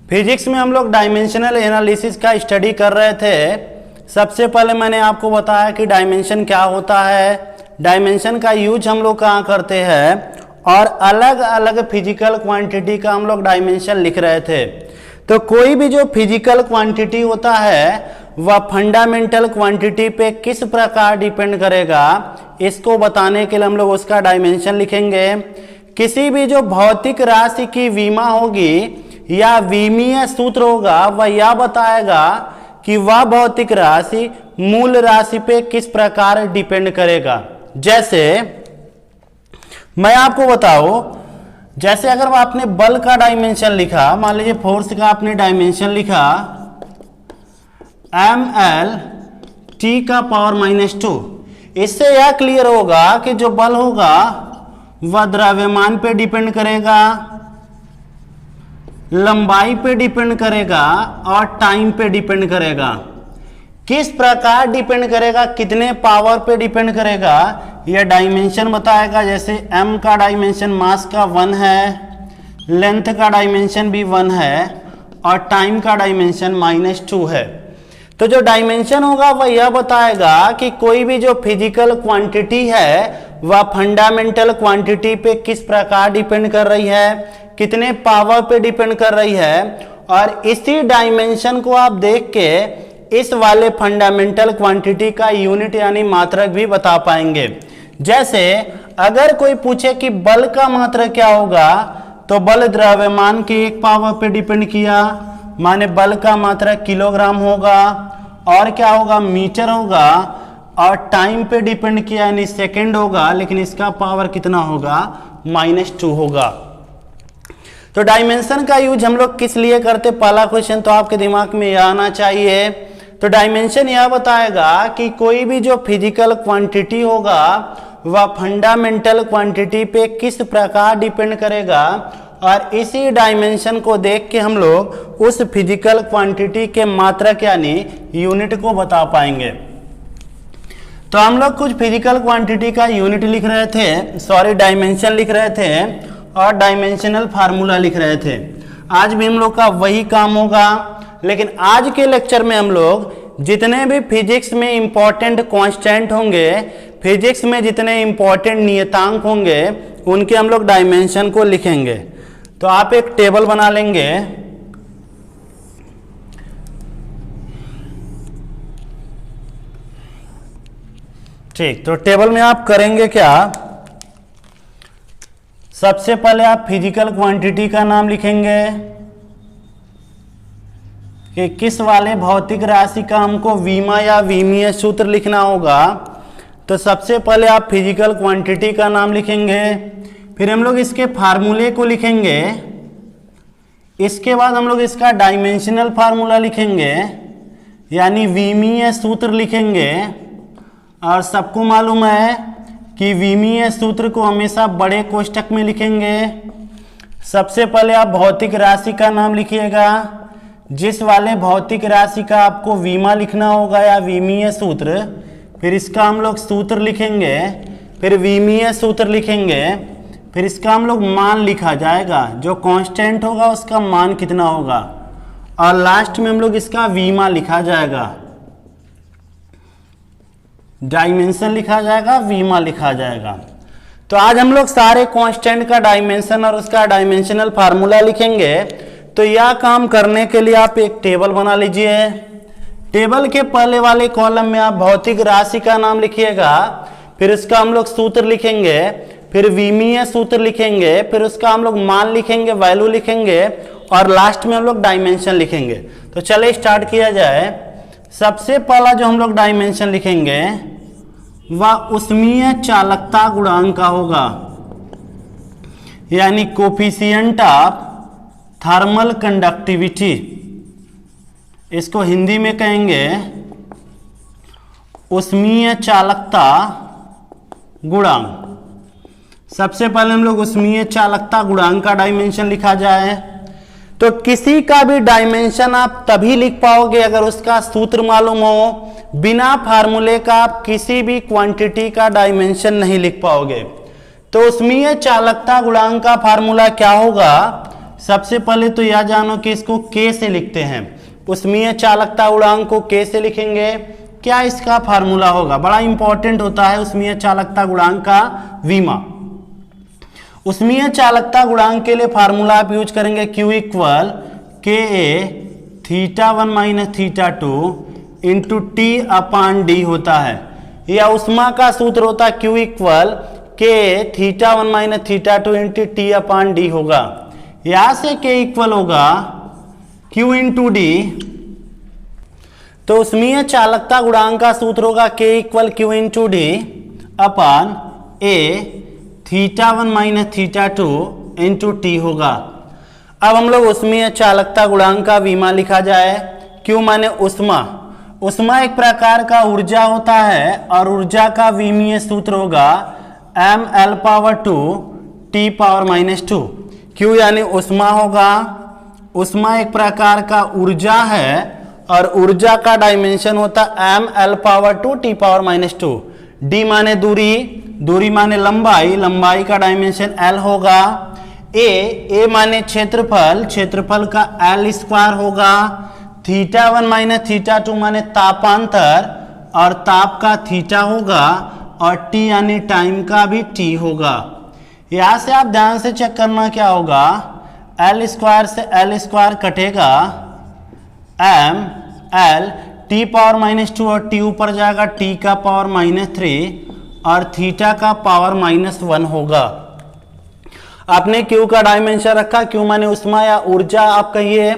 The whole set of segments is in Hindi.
फिजिक्स में हम लोग डायमेंशनल एनालिसिस का स्टडी कर रहे थे। सबसे पहले मैंने आपको बताया कि डायमेंशन क्या होता है, डायमेंशन का यूज हम लोग कहाँ करते हैं, और अलग अलग फिजिकल क्वांटिटी का हम लोग डायमेंशन लिख रहे थे। तो कोई भी जो फिजिकल क्वांटिटी होता है वह फंडामेंटल क्वांटिटी पे किस प्रकार डिपेंड करेगा, इसको बताने के लिए हम लोग उसका डायमेंशन लिखेंगे। किसी भी जो भौतिक राशि की विमा होगी या विमीय सूत्र होगा वह यह बताएगा कि वह भौतिक राशि मूल राशि पे किस प्रकार डिपेंड करेगा। जैसे मैं आपको बताऊं, जैसे अगर आपने बल का डायमेंशन लिखा, मान लीजिए फोर्स का आपने डायमेंशन लिखा ml t का पावर -2, इससे यह क्लियर होगा कि जो बल होगा वह द्रव्यमान पे डिपेंड करेगा, लंबाई पे डिपेंड करेगा और टाइम पे डिपेंड करेगा। किस प्रकार डिपेंड करेगा, कितने पावर पे डिपेंड करेगा, यह डायमेंशन बताएगा। जैसे m का डायमेंशन मास का 1 है, लेंथ का डायमेंशन भी 1 है और टाइम का डायमेंशन -2 है। तो जो डायमेंशन होगा वह यह बताएगा कि कोई भी जो फिजिकल क्वांटिटी है वह फंडामेंटल क्वांटिटी पे किस प्रकार डिपेंड कर रही है, कितने पावर पे डिपेंड कर रही है, और इसी डायमेंशन को आप देख के इस वाले फंडामेंटल क्वांटिटी का यूनिट यानी मात्रक भी बता पाएंगे। जैसे अगर कोई पूछे कि बल का मात्रक क्या होगा, तो बल द्रव्यमान की 1 पावर पे डिपेंड किया, माने बल का मात्रक किलोग्राम होगा, और क्या होगा मीटर होगा, और टाइम पे डिपेंड किया यानी सेकंड होगा, लेकिन इसका पावर कितना होगा -2 होगा। तो डायमेंशन का यूज हम लोग किस लिए करते, पहला क्वेश्चन तो आपके दिमाग में यह आना चाहिए। तो डायमेंशन यह बताएगा कि कोई भी जो फिजिकल क्वांटिटी होगा वह फंडामेंटल क्वांटिटी पे किस प्रकार डिपेंड करेगा, और इसी डायमेंशन को देख के हम लोग उस फिजिकल क्वांटिटी के मात्रक यानी यूनिट को बता पाएंगे। तो हम लोग कुछ फिजिकल क्वांटिटी का यूनिट लिख रहे थे, डायमेंशन लिख रहे थे और डायमेंशनल फार्मूला लिख रहे थे। आज भी हम लोग का वही काम होगा, लेकिन आज के लेक्चर में हम लोग जितने भी फिजिक्स में इंपॉर्टेंट कांस्टेंट होंगे, फिजिक्स में जितने इंपॉर्टेंट नियतांक होंगे, उनके हम लोग डायमेंशन को लिखेंगे। तो आप एक टेबल बना लेंगे, ठीक। तो टेबल में आप करेंगे क्या, सबसे पहले आप फिजिकल क्वांटिटी का नाम लिखेंगे कि किस वाले भौतिक राशि का हमको विमा या विमीय सूत्र लिखना होगा। तो सबसे पहले आप फिजिकल क्वांटिटी का नाम लिखेंगे, फिर हम लोग इसके फार्मूले को लिखेंगे, इसके बाद हम लोग इसका डायमेंशनल फार्मूला लिखेंगे यानी विमीय सूत्र लिखेंगे। और सबको मालूम है कि विमीय सूत्र को हमेशा बड़े कोष्ठक में लिखेंगे। सबसे पहले आप भौतिक राशि का नाम लिखिएगा, जिस वाले भौतिक राशि का आपको विमा लिखना होगा या विमीय सूत्र, फिर इसका हम लोग सूत्र लिखेंगे, फिर विमीय सूत्र लिखेंगे, फिर इसका हम लोग मान लिखा जाएगा, जो कांस्टेंट होगा उसका मान कितना होगा, और लास्ट में हम लोग इसका विमा लिखा जाएगा, डायमेंशन लिखा जाएगा, विमा लिखा जाएगा। तो आज हम लोग सारे कांस्टेंट का डायमेंशन और उसका डायमेंशनल फार्मूला लिखेंगे। तो यह काम करने के लिए आप एक टेबल बना लीजिए। टेबल के पहले वाले कॉलम में आप भौतिक राशि का नाम लिखिएगा, फिर उसका हम लोग सूत्र लिखेंगे, फिर विमीय सूत्र लिखेंगे, फिर उसका हम लोग मान लिखेंगे, वैल्यू लिखेंगे, और लास्ट में हम लोग डायमेंशन लिखेंगे। तो चले स्टार्ट किया जाए। सबसे पहला जो हम लोग डायमेंशन लिखेंगे वह उष्मीय चालकता गुणांक का होगा, यानी कोफिशिएंट ऑफ थर्मल कंडक्टिविटी। इसको हिंदी में कहेंगे उष्मीय चालकता गुणांक। सबसे पहले हम लोग उष्मीय चालकता गुणांक का डायमेंशन लिखा जाए। तो किसी का भी डायमेंशन आप तभी लिख पाओगे अगर उसका सूत्र मालूम हो। बिना फार्मूले का आप किसी भी क्वांटिटी का डायमेंशन नहीं लिख पाओगे। तो उष्मीय चालकता गुणांक का फार्मूला क्या होगा, सबसे पहले तो यह जानो कि इसको के से लिखते हैं, ऊष्मीय चालकता गुणांक को के से लिखेंगे। क्या इसका फार्मूला होगा, बड़ा इंपॉर्टेंट होता है ऊष्मीय चालकता गुणांक का विमा। ऊष्मीय चालकता गुणांक के लिए फार्मूला आप यूज करेंगे Q इक्वल के ए θ1 minus θ2 into T upon D होता है, या ऊष्मा का सूत्र होता है Q इक्वल के θ1 minus θ2 into T upon D होगा। यहां से K इक्वल होगा Q इंटू डी, तो ऊष्मीय चालकता गुणांक का सूत्र होगा K equal Q into D upon A θ1 minus θ2 into T होगा। अब हम लोग ऊष्मीय चालकता गुणांक का विमा लिखा जाए। Q माने ऊष्मा, ऊष्मा एक प्रकार का ऊर्जा होता है और ऊर्जा का विमीय सूत्र होगा ml power 2 t power minus 2। Q यानी ऊष्मा होगा, ऊष्मा एक प्रकार का ऊर्जा है और ऊर्जा का डायमेंशन होता ml power 2 t power minus 2। d माने दूरी, दूरी माने लंबाई, लंबाई का डायमेंशन l होगा। a माने क्षेत्रफल, क्षेत्रफल का l स्क्वायर होगा। θ1 माइनस θ2 माने तापांतर और ताप का थीटा होगा, और t यानी टाइम का भी t होगा। यहां से आप ध्यान से चेक करना क्या होगा, l स्क्वायर से l स्क्वायर कटेगा, m l t power minus 2 और t ऊपर जाएगा t का पावर माइनस 3 और थीटा का पावर माइनस 1 होगा। आपने Q का डायमेंशन रखा, Q माने ऊष्मा या ऊर्जा आप कहिए,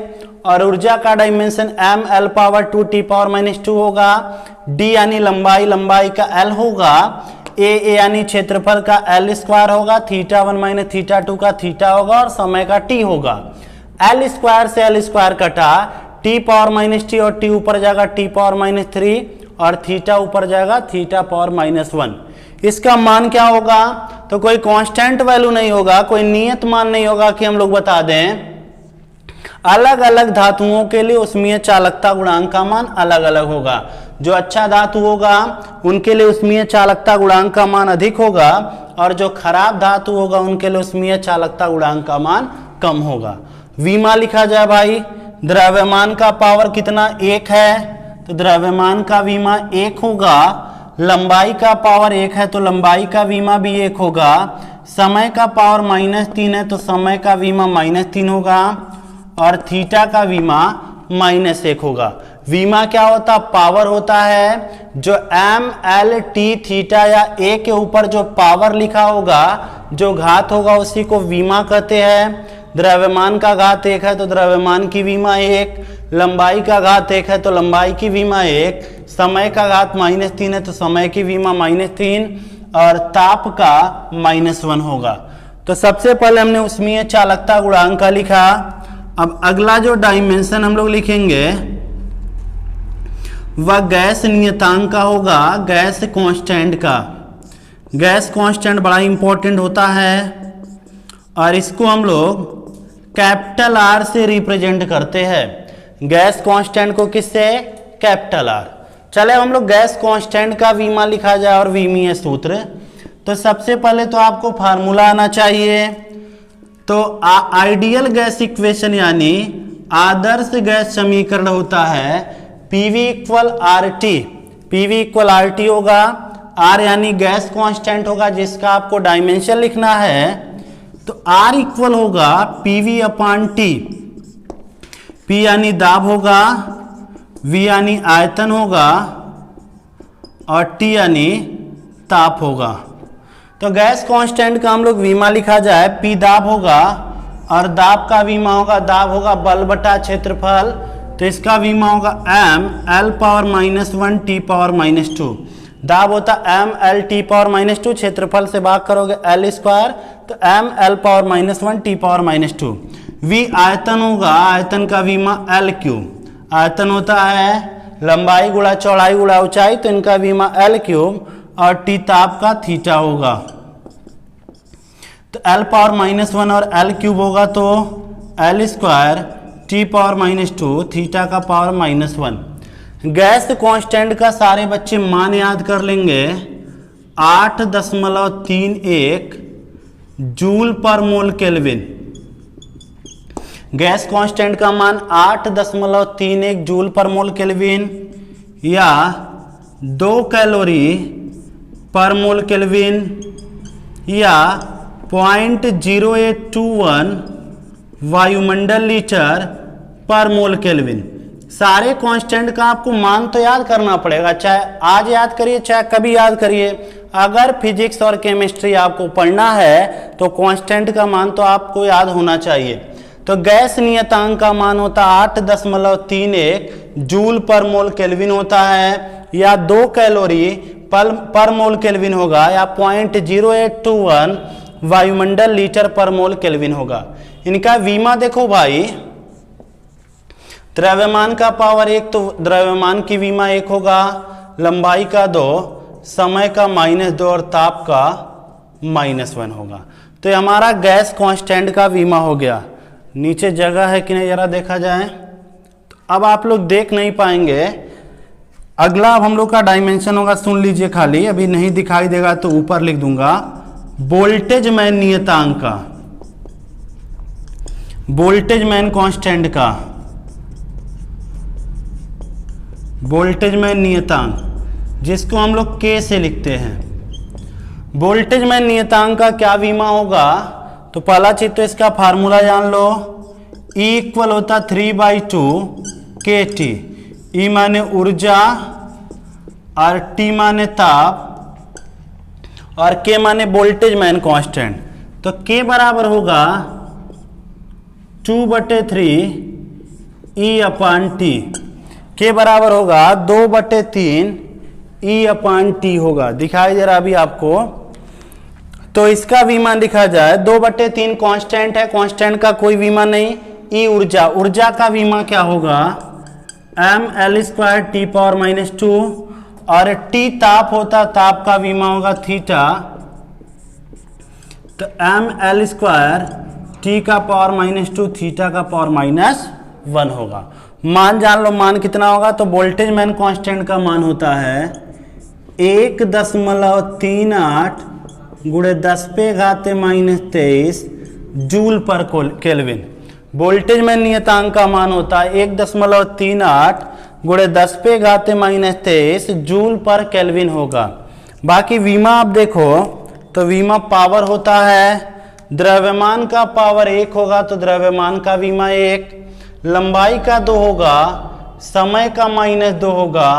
और ऊर्जा का dimension ml power 2 t power minus 2 होगा। d यानी लंबाई, लंबाई का l होगा। a यानी क्षेत्रफल का l स्क्वायर होगा। θ1 माइनस θ2 का थीटा होगा और समय का t होगा। l स्क्वायर से l स्क्वायर कटा, t पावर माइनस t और t ऊपर जाएगा t पावर माइनस 3 और थीटा ऊपर जाएगा थीटा पावर माइनस 1। इसका मान क्या होगा, तो कोई कांस्टेंट वैल्यू नहीं होगा, कोई नियत मान नहीं होगा कि हम लोग बता दें। अलग अलग धातुओं के लिए ऊष्मीय चालकता गुणांक का मान अलग अलग होगा। जो अच्छा धातु होगा उनके लिए ऊष्मीय चालकता गुणांक का मान अधिक होगा, और जो खराब धातु होगा उनके लिए ऊष्मीय चालकता गुणांक का मान कम होगा। विमा लिखा जाए भाई, द्रव्यमान का पावर कितना, 1 है, तो द्रव्यमान का विमा 1 होगा। लंबाई का पावर 1 है तो लंबाई का विमा भी 1 होगा। समय का पावर माइनस 3 है तो समय का विमा माइनस 3 होगा, और थीटा का विमा माइनस 1 होगा। विमा क्या होता, पावर होता है। जो एम एल टी थीटा या ए के ऊपर जो पावर लिखा होगा, जो घात होगा, उसी को विमा कहते हैं। द्रव्यमान का घात 1 है तो द्रव्यमान की विमा 1, लंबाई का घात 1 है तो लंबाई की विमा 1, समय का घात माइनस 3 है तो समय की विमा माइनस 3, और ताप का माइनस 1 होगा। तो सबसे पहले हमने ऊष्मीय चालकता गुणांक का लिखा। अब अगला जो डायमेंशन हम लोग लिखेंगे वह गैस नियतांक का होगा, गैस कांस्टेंट का। गैस कांस्टेंट बड़ा इंपॉर्टेंट होता है, और इसको हम लोग कैपिटल आर से रिप्रेजेंट करते हैं। गैस कांस्टेंट को किससे, कैपिटल आर। चले हम लोग गैस कांस्टेंट का विमा लिखा जाए और विमीय सूत्र। तो सबसे पहले तो आपको फार्मूला आना चाहिए। तो आइडियल गैस इक्वेशन यानी आदर्श गैस समीकरण होता है PV equal RT। PV equal RT होगा, R यानी गैस कांस्टेंट होगा जिसका आपको डायमेंशन लिखना है। तो R इक्वल होगा PV अपान T। P यानी दाब होगा, V यानी आयतन होगा, और T यानी ताप होगा। तो गैस कांस्टेंट का हम लोग विमा लिखा जाए, P दाब होगा और दाब का विमा होगा, दाब होगा बल बटा क्षेत्रफल। तो इसका विमा होगा m l power minus 1 t power minus 2। दाब होता m l t power minus 2, क्षेत्रफल से भाग करोगे l स्क्वायर, तो m l power minus 1 t power minus 2। v आयतन होगा, आयतन का विमा l क्यूब। आयतन होता है लंबाई गुणा चौड़ाई गुणा ऊंचाई, तो इनका विमा l क्यूब, और t ताप का थीटा होगा। तो l पावर माइनस 1 और l क्यूब होगा तो l square t power minus 2 theta का पावर माइनस 1। गैस कांस्टेंट का सारे बच्चे मान याद कर लेंगे, 8.31 जूल पर मोल केल्विन। गैस कांस्टेंट का मान 8.31 जूल पर मोल केल्विन या 2 कैलोरी पर मोल केल्विन या 0.0821 वायुमंडल लीटर पर मोल केल्विन। सारे कांस्टेंट का आपको मान तो याद करना पड़ेगा, चाहे आज याद करिए चाहे कभी याद करिए। अगर फिजिक्स और केमिस्ट्री आपको पढ़ना है तो कांस्टेंट का मान तो आपको याद होना चाहिए। तो गैस नियतांक का मान होता है 8.31 जूल पर मोल केल्विन होता है या 2 कैलोरी पर मोल केल्विन होगा या 0.0821 वायुमंडल लीटर पर मोल केल्विन होगा। इनका वीमा देखो भाई, द्रव्यमान का पावर 1 तो द्रव्यमान की वीमा 1 होगा, लंबाई का 2, समय का -2 और ताप का -1 होगा। तो ये हमारा गैस कांस्टेंट का वीमा हो गया। नीचे जगह है कि नहीं जरा देखा जाए। तो अब आप लोग देख नहीं पाएंगे। अगला अब हम लोग का डायमेंशन होगा, सुन लीजिए खाली, अभी नहीं दिखाई देगा तो ऊपर लिख दूंगा। वोल्टेज मैन नियतांक का, वोल्टेज मैन कांस्टेंट का, वोल्टेज मैन नियतांक जिसको हम लोग के से लिखते हैं। वोल्टेज मैन नियतांक का क्या वीमा होगा? तो पहला चीज तो इसका फार्मूला जान लो, E इक्वल होता 3/2 kT। E माने ऊर्जा और T माने ताप और K माने वोल्टेज मैन कांस्टेंट। तो K बराबर होगा 2/3 E/T। K बराबर होगा 2/3 E/T होगा। दिखाई दे रहा अभी आपको। तो इसका वीमा लिखा जाए 2/3 कांस्टेंट है, कांस्टेंट का कोई वीमा नहीं। E ऊर्जा, ऊर्जा का वीमा क्या होगा? mL² T⁻⁻2 और T ताप होता, ताप का वीमा होगा थीटा। तो mL² T⁻⁻2 थीटा का पावर -1 होगा। मान जान लो, मान कितना होगा? तो वोल्टेज मैन कांस्टेंट का मान होता है 1.38 × 10⁻23 जूल पर केल्विन। वोल्टेज मैन नियतांक का मान होता है 1.38 × 10⁻23 जूल पर केल्विन होगा। बाकी वीमा आप देखो तो वीमा पावर होता है, द्रव्यमान का पावर 1 होगा तो द्रव्यमान का वीमा 1, लंबाई का 2 होगा, समय का -2 होगा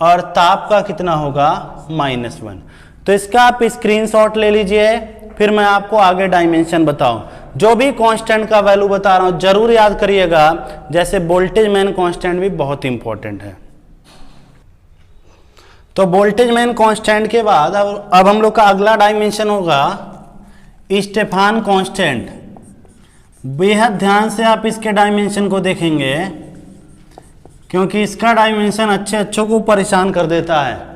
और ताप का कितना होगा? -1। तो इसका आप स्क्रीनशॉट ले लीजिए, फिर मैं आपको आगे डायमेंशन बताऊं। जो भी कांस्टेंट का वैल्यू बता रहा हूं जरूर याद करिएगा, जैसे वोल्टेज मैन कांस्टेंट भी बहुत इंपॉर्टेंट है। तो वोल्टेज मैन कांस्टेंट के बाद अब हम लोग का अगला डायमेंशन होगा स्टेफान कांस्टेंट। बेहद ध्यान से आप इसके डायमेंशन को देखेंगे क्योंकि इसका डायमेंशन अच्छों को परेशान कर देता है।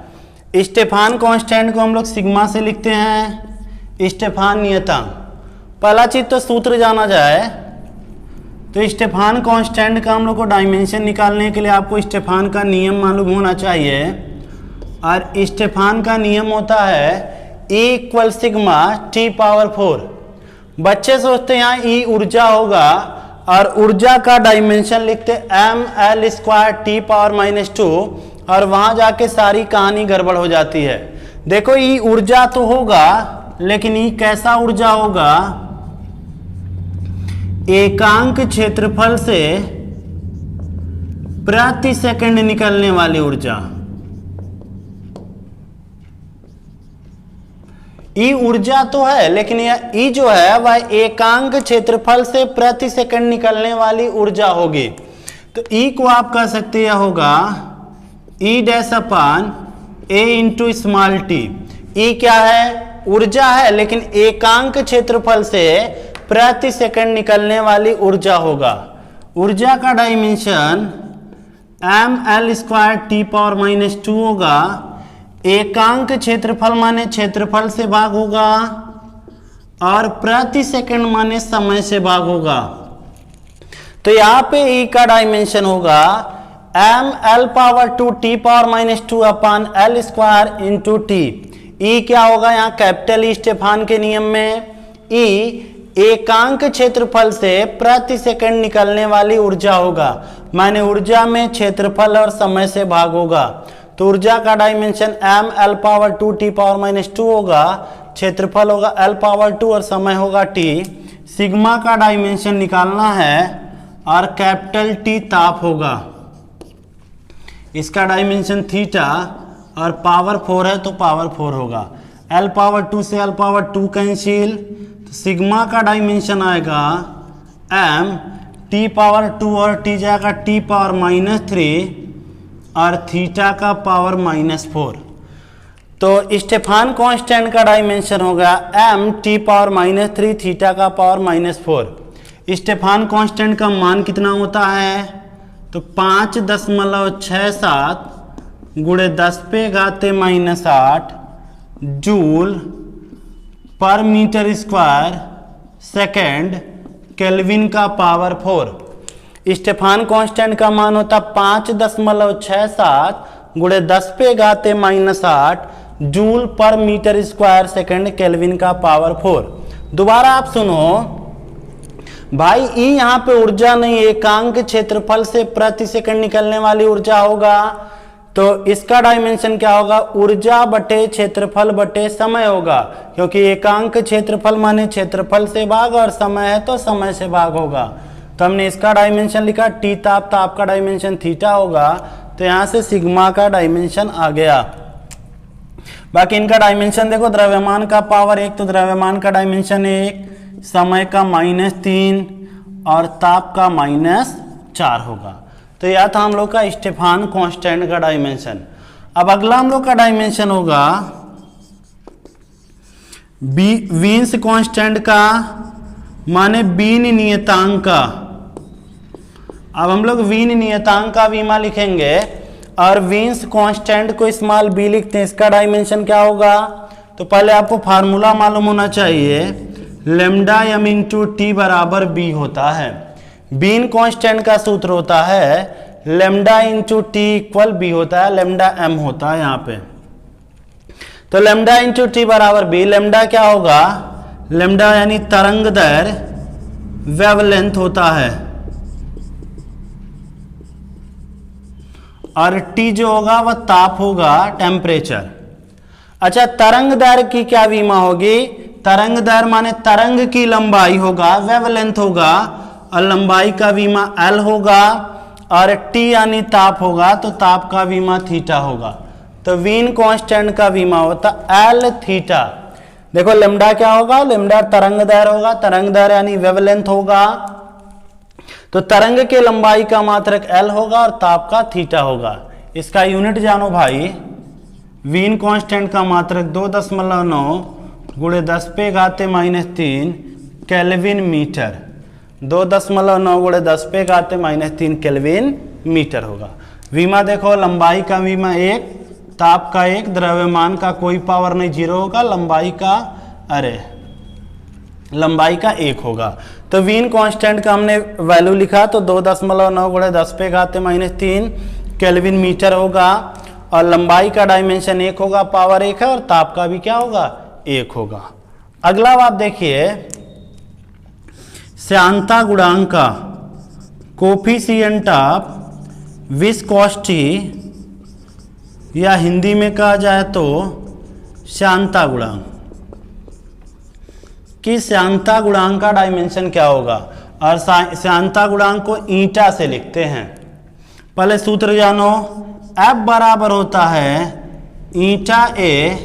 स्टेफान कांस्टेंट को हम लोग सिग्मा से लिखते हैं। स्टेफान नियतांक, पहला चीज तो सूत्र जाना जाए तो स्टेफान कांस्टेंट का हम लोग को डायमेंशन निकालने के लिए आपको स्टेफान का नियम मालूम होना चाहिए। और स्टेफान का नियम होता है E = T⁴। बच्चे सोचते हैं यहाँ E ऊर्जा होगा और ऊर्जा का डायमेंशन लिखते mL² T⁻⁻2 और वहां जाके सारी कहानी गड़बड़ हो जाती है। देखो E ऊर्जा तो होगा, लेकिन E कैसा ऊर्जा होगा? एकांक क्षेत्रफल से प्रति सेकंड निकलने वाली ऊर्जा। E ऊर्जा तो है, लेकिन यह E जो है वह एकांक क्षेत्रफल से प्रति सेकंड निकलने वाली ऊर्जा होगी। तो E को आप कह सकते हैं होगा E' upon A × t। E क्या है? ऊर्जा है, लेकिन एकांक क्षेत्रफल से प्रति सेकंड निकलने वाली ऊर्जा होगा। ऊर्जा का डायमेंशन mL² T⁻⁻2 होगा। एकांक क्षेत्रफल माने क्षेत्रफल से भाग होगा और प्रति सेकंड माने समय से भाग होगा। तो यहाँ पे E का डायमेंशन होगा mL² T⁻⁻2 अपान L² × T। E क्या होगा? यहाँ कैपिटल E स्टेफान के नियम में E एकांक क्षेत्रफल से प्रति सेकंड निकलने वाली ऊर्जा होगा। माने ऊर्जा में क्षेत्रफल और समय से भाग होगा। तो ऊर्जा का dimension m l power 2 t power -2 होगा, क्षेत्रफल होगा l पावर 2 और समय होगा t। सिग्मा का डायमेंशन निकालना है और कैपिटल T ताप होगा, इसका डायमेंशन थीटा और पावर 4 है तो पावर 4 होगा। l पावर 2 से l पावर 2 कैंसिल, तो सिग्मा का डायमेंशन आएगा m t पावर 2 और t जाएगा t पावर -3 और थीटा का पावर -4। तो स्टेफान कांस्टेंट का डायमेंशन होगा m t पावर -3 थीटा का पावर -4। स्टेफान कांस्टेंट का मान कितना होता है? तो 5.67 गुणे 10⁻⁻8 joule per metre square second kelvin का पावर 4। स्टेफान कांस्टेंट का मान होता 5.67 गुणे 10⁻⁻8 joule per metre square second kelvin का पावर 4। दोबारा आप सुनो भाई, ई यहाँ पे ऊर्जा नहीं, एकांक क्षेत्रफल से प्रति सेकंड निकलने वाली ऊर्जा होगा। तो इसका डायमेंशन क्या होगा? ऊर्जा बटे क्षेत्रफल बटे समय होगा, क्योंकि एकांक क्षेत्रफल माने क्षेत्रफल से भाग और समय है तो समय से भाग होगा। तो हमने इसका डायमेंशन लिखा टी ताप, ताप का डायमेंशन थीटा होगा, तो यहाँ से सिग्मा का डायमेंशन आ गया। बाकी इनका डायमेंशन देखो, द्रव्यमान का पावर 1 तो द्रव्यमान का डायमेंशन 1, समय का -3 और ताप का -4 होगा। तो यह था हम लोग का स्टेफान कांस्टेंट का डायमेंशन। अब अगला हम लोग का डायमेंशन होगा वीन्स कांस्टेंट का, माने बीन नियतांक का। अब हम लोग वीन नियतांक का बीमा लिखेंगे और वीन्स कांस्टेंट को स्मॉल बी लिखते हैं। इसका डायमेंशन क्या होगा? तो पहले आपको फार्मूला मालूम होना चाहिए, लेमडा m इंटू टी बराबर बी होता है। बीन कांस्टेंट का सूत्र होता है lambda into T equal b होता है, लेमडा m होता है यहाँ पे। तो लेमडा इंटू टी बराबर बी। लेमडा क्या होगा? लेमडा यानी तरंग दैर्घ्य, वेवलेंथ होता है, और टी जो होगा वह ताप होगा, टेम्परेचर। अच्छा, तरंग दैर्घ्य की क्या बीमा होगी? तरंग दैर्घ्य माने तरंग की लंबाई होगा, वेवलेंथ होगा, और लंबाई का बीमा l होगा, और t यानी ताप होगा तो ताप का बीमा थीटा होगा। तो वीन कांस्टेंट का बीमा होता l थीटा। देखो लेमडा क्या होगा? लेमडा तरंग दैर्घ्य होगा, तरंग दैर्घ्य यानी वेवलेंथ होगा, तो तरंग के लंबाई का मात्रक l होगा और ताप का थीटा होगा। इसका यूनिट जानो भाई, वीन कांस्टेंट का मात्रक 2.9 गुणे 10⁻⁻3 केल्विन मीटर। 2.9 गुणे 10⁻⁻3 केल्विन मीटर होगा। बीमा देखो, लंबाई का बीमा 1, ताप का 1, द्रव्यमान का कोई पावर नहीं, 0 होगा, लंबाई का 1 होगा। तो वीन कांस्टेंट का हमने वैल्यू लिखा, तो 2.9 गुणे 10⁻⁻3 केल्विन मीटर होगा, और लंबाई का डायमेंशन 1 होगा, पावर 1 है, और ताप का भी क्या होगा? 1 होगा। अगला बात देखिए, श्यानता गुणांक का कोफिशिएंट ऑफ विस्कोसिटी, या हिंदी में कहा जाए तो श्यानता गुणांक। कि श्यानता गुणांक का डायमेंशन क्या होगा? और श्यानता गुणांक को ईटा से लिखते हैं। पहले सूत्र जानो, F बराबर होता है eta A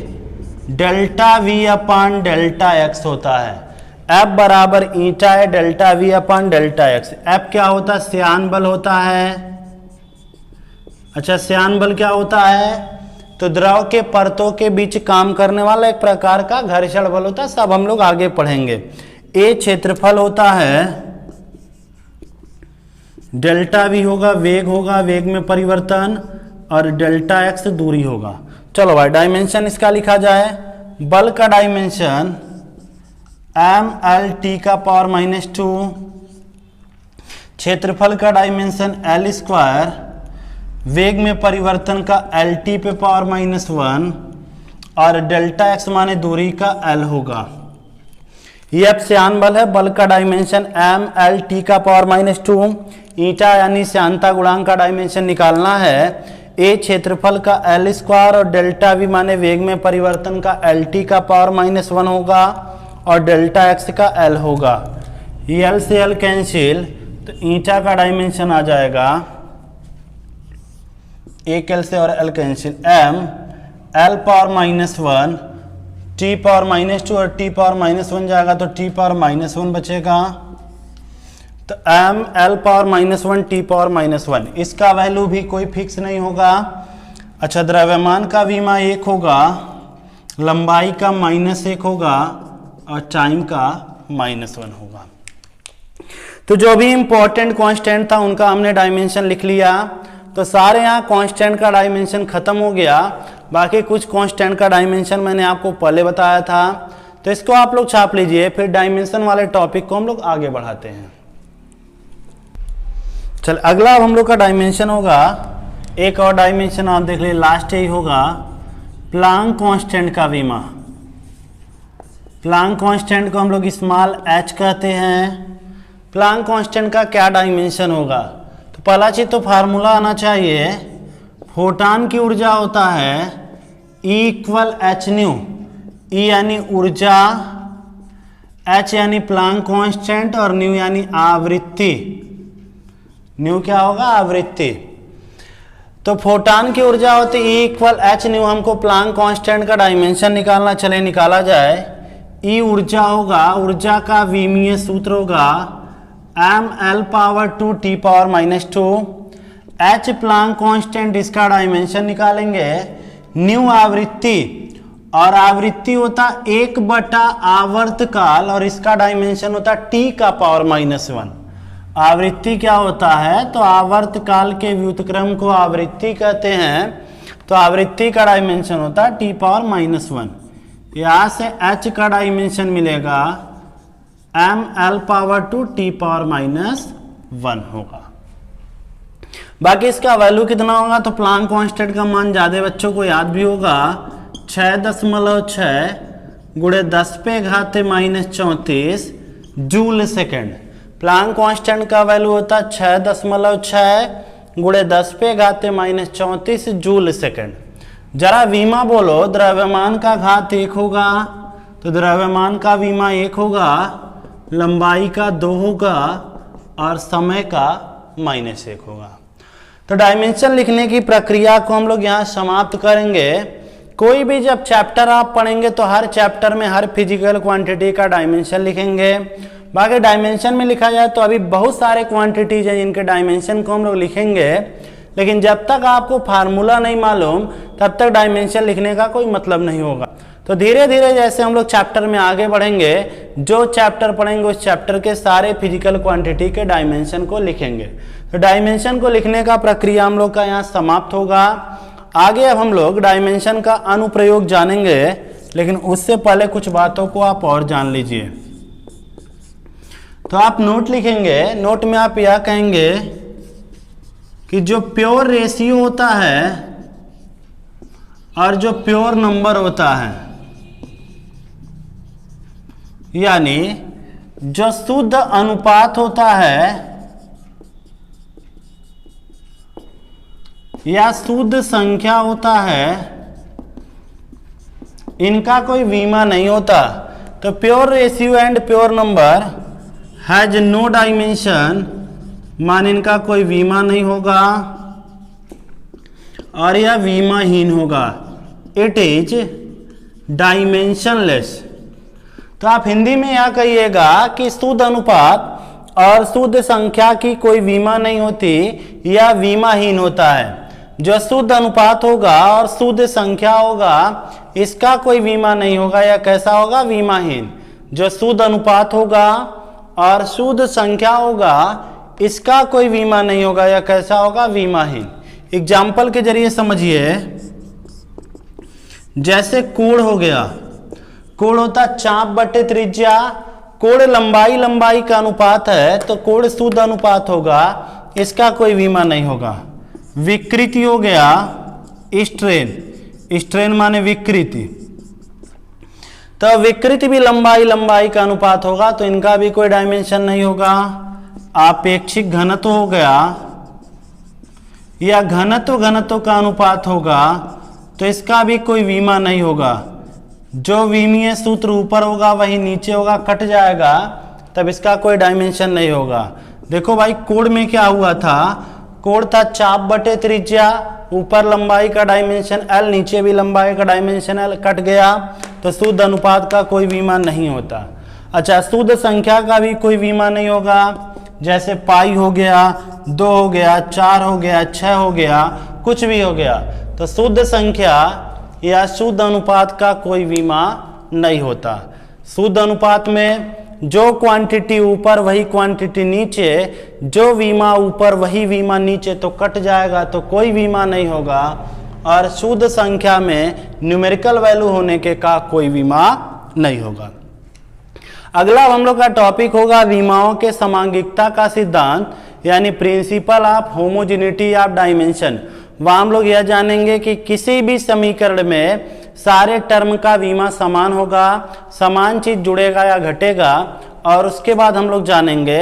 delta V upon delta X होता है। F बराबर ईटा है delta V upon delta X. F क्या होता है? श्यान बल होता है। अच्छा, श्यान बल क्या होता है? तो द्रव के परतों के बीच काम करने वाला एक प्रकार का घर्षण बल होता है, सब हम लोग आगे पढ़ेंगे। ए क्षेत्रफल होता है, डेल्टा वी होगा, वेग में परिवर्तन, और डेल्टा एक्स दूरी होगा। चलो भाई, डायमेंशन इसका लिखा जाए, बल का डायमेंशन m l t का पावर -2, क्षेत्रफल का डायमेंशन l स्क्वायर, वेग में परिवर्तन का एल टी पे पावर -1, और डेल्टा एक्स माने दूरी का l होगा। F श्यान बल है, बल का डायमेंशन m l t का पावर -2, ईटा यानी श्यानता गुणांक का डायमेंशन निकालना है, a क्षेत्रफल का l स्क्वायर और डेल्टा v माने वेग में परिवर्तन का l t का पावर -1 होगा और डेल्टा x का l होगा। l से l कैंसिल, तो ईटा का डायमेंशन आ जाएगा, एक l से और l cancel, m l power -1 t power -2 और t पावर -1 जाएगा तो t पावर -1 बचेगा, तो m l power -1 t power -1, इसका वैल्यू भी कोई फिक्स नहीं होगा। अच्छा, द्रव्यमान का विमा 1 होगा, लंबाई का -1 होगा और टाइम का -1 होगा। तो जो भी इंपॉर्टेंट कांस्टेंट था उनका हमने डायमेंशन लिख लिया। तो सारे यहाँ कांस्टेंट का डायमेंशन खत्म हो गया, बाकी कुछ कांस्टेंट का डायमेंशन मैंने आपको पहले बताया था, तो इसको आप लोग छाप लीजिए, फिर डायमेंशन वाले टॉपिक को हम लोग आगे बढ़ाते हैं। चल अगला अब हम लोग का डायमेंशन होगा, एक और डायमेंशन आप देख लीजिए, लास्ट यही होगा, प्लांक कांस्टेंट का विमा। प्लांक कांस्टेंट को हम लोग स्मॉल h कहते हैं। प्लांक कांस्टेंट का क्या डायमेंशन होगा, तो पहला चीज तो फार्मूला आना चाहिए, फोटॉन की ऊर्जा होता है E = h न्यू, E यानी ऊर्जा, h यानी प्लांक कांस्टेंट और न्यू यानी आवृत्ति। न्यू क्या होगा, आवृत्ति। तो फोटॉन की ऊर्जा होती E = h न्यू, हमको प्लांक कांस्टेंट का डायमेंशन निकालना, चले निकाला जाए। E ऊर्जा होगा, ऊर्जा का विमीय सूत्र होगा ml/2 t power -2, h Planck constant, इसका डायमेंशन निकालेंगे, न्यू आवृत्ति, और आवृत्ति होता 1/, आवर्तकाल, और इसका डायमेंशन होता t का पावर -1। आवृत्ति क्या होता है, तो आवर्तकाल के व्युत्क्रम को आवृत्ति कहते हैं, तो आवृत्ति का डायमेंशन होता है t पावर -1। यहाँ से h का डायमेंशन मिलेगा ml/2 t पावर -1 होगा। बाकी इसका वैल्यू कितना होगा, तो प्लांक कांस्टेंट का मान ज्यादा बच्चों को याद भी होगा, 6.6 × 10⁻⁻34 जूल सेकेंड। प्लांक कांस्टेंट का वैल्यू होता है 6.6 × 10⁻⁻34 जूल सेकेंड। जरा विमा बोलो, द्रव्यमान का घात 1 होगा, तो द्रव्यमान का विमा 1 होगा, लंबाई का 2 होगा और समय का -1 होगा। तो डायमेंशन लिखने की प्रक्रिया को हम लोग यहाँ समाप्त करेंगे। कोई भी जब चैप्टर आप पढ़ेंगे तो हर चैप्टर में हर फिजिकल क्वांटिटी का डायमेंशन लिखेंगे। बाकी डायमेंशन में लिखा जाए तो अभी बहुत सारे क्वांटिटीज हैं जिनके डायमेंशन को हम लोग लिखेंगे, लेकिन जब तक आपको फार्मूला नहीं मालूम तब तक डायमेंशन लिखने का कोई मतलब नहीं होगा। तो धीरे धीरे जैसे हम लोग चैप्टर में आगे बढ़ेंगे, जो चैप्टर पढ़ेंगे उस चैप्टर के सारे फिजिकल क्वांटिटी के डायमेंशन को लिखेंगे। तो डायमेंशन को लिखने का प्रक्रिया हम लोग का यहाँ समाप्त होगा। आगे अब हम लोग डायमेंशन का अनुप्रयोग जानेंगे, लेकिन उससे पहले कुछ बातों को आप और जान लीजिए। तो आप नोट लिखेंगे, नोट में आप यह कहेंगे कि जो प्योर रेशियो होता है और जो प्योर नंबर होता है, यानी जो शुद्ध अनुपात होता है या शुद्ध संख्या होता है, इनका कोई विमा नहीं होता। तो pure ratio and pure number has no dimension, मान इनका कोई विमा नहीं होगा और यह विमाहीन होगा। It is dimensionless. तो आप हिंदी में यह कहिएगा कि शुद्ध अनुपात और शुद्ध संख्या की कोई विमा नहीं होती, यह विमाहीन होता है। जो शुद्ध अनुपात होगा और शुद्ध संख्या होगा, इसका कोई विमा नहीं होगा, यह कैसा होगा, विमाहीन। जो शुद्ध अनुपात होगा और शुद्ध संख्या होगा, इसका कोई विमा नहीं होगा, यह कैसा होगा, विमाहीन। एग्जाम्पल के जरिए समझिए, जैसे कोण हो गया, कोण होता चाप बटे त्रिज्या, कोण लंबाई का अनुपात है तो कोण शुद्ध अनुपात होगा, इसका कोई विमा नहीं होगा। विकृति हो गया स्ट्रेन, स्ट्रेन माने विकृति। तो विकृति भी लंबाई लंबाई का अनुपात होगा, तो इनका भी कोई डायमेंशन नहीं होगा। आपेक्षिक घनत्व हो गया या घनत्व घनत्व का अनुपात होगा, तो इसका भी कोई विमा नहीं होगा। जो विमीय सूत्र ऊपर होगा वही नीचे होगा, कट जाएगा, तब इसका कोई डायमेंशन नहीं होगा। देखो भाई कोण में क्या हुआ था, कोण था चाप बटे त्रिज्या, ऊपर लंबाई का डायमेंशन L, नीचे भी लंबाई का डायमेंशन L, कट गया, तो शुद्ध अनुपात का कोई विमा नहीं होता। अच्छा, शुद्ध संख्या का भी कोई विमा नहीं होगा, जैसे पाई हो गया, 2 हो गया, 4 हो गया, 6 हो गया, कुछ भी हो गया, तो शुद्ध संख्या या शुद्ध अनुपात का कोई विमा नहीं होता। शुद्ध अनुपात में जो क्वांटिटी ऊपर वही क्वांटिटी नीचे, जो विमा ऊपर वही विमा नीचे, तो कट जाएगा, तो कोई विमा नहीं होगा। और शुद्ध संख्या में न्यूमेरिकल वैल्यू होने के का कोई विमा नहीं होगा। अगला हम लोग का टॉपिक होगा विमाओं के समांगिकता का सिद्धांत, यानी principle of homogeneity of dimension. वहाँ हम लोग यह जानेंगे कि किसी भी समीकरण में सारे टर्म का विमा समान होगा, समान चीज जुड़ेगा या घटेगा, और उसके बाद हम लोग जानेंगे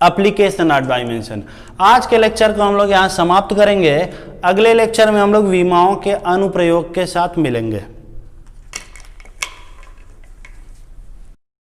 एप्लीकेशन ऑफ डायमेंशन। आज के लेक्चर को हम लोग यहाँ समाप्त करेंगे। अगले लेक्चर में हम लोग विमाओं के अनुप्रयोग के साथ मिलेंगे।